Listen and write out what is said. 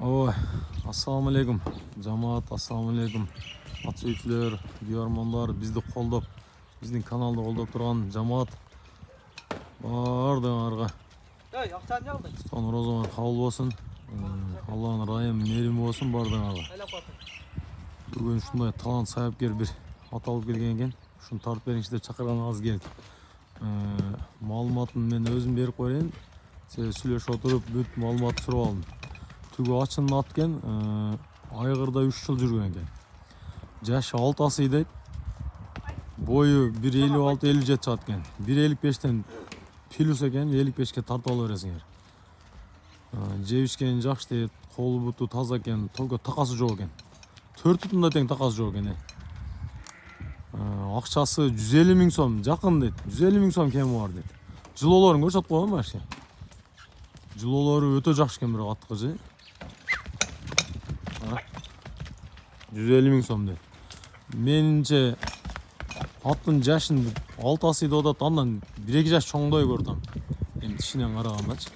Ой, assalomu alaykum. Jamoat, assalomu alaykum. Ат сүйүүчүлөр, күйөрмандар, бизди колдоп, биздин каналды колдоп турган жамаат бардыгыңарга Устан розоңор кабыл болсун. Алланын ырайым, мерими болсун бардыгыңарга. Бүгүн ушундай талант саяпкер бир ат алып келген экен. Ушуну тартып бериңиз деп чакырганыңыз келди. Маалыматын мен өзүм берип коеюн. Сиз сүйлөшүп отуруп бүт маалыматты сурап алдым. Түгү ачынын ат экен, айгырда 3 жыл жүргөн экен. Жашы 6 асый дейт. Бою 1.56-57 чыгат экен. 1.55тен плюс экен, 55ке тартып ала бересиңер. Жебишкен жакшы дейт, колу буту таза экен, только такасы жок экен. 4 тутунда тең такасы жок экен. Акчасы 150 миң сом, жакын дейт. 150 миң сом кеми бар дейт. Жылоолорун көрсөтүп койгон башка. Жылоолору өтө жакшы экен, бирок аткыжы. 150 миң сом дейт. Менимче аттын жашын 6 асый деп атат, андан 1-2 жаш чоңдой көрдүм. Эми тишинен карагандачы.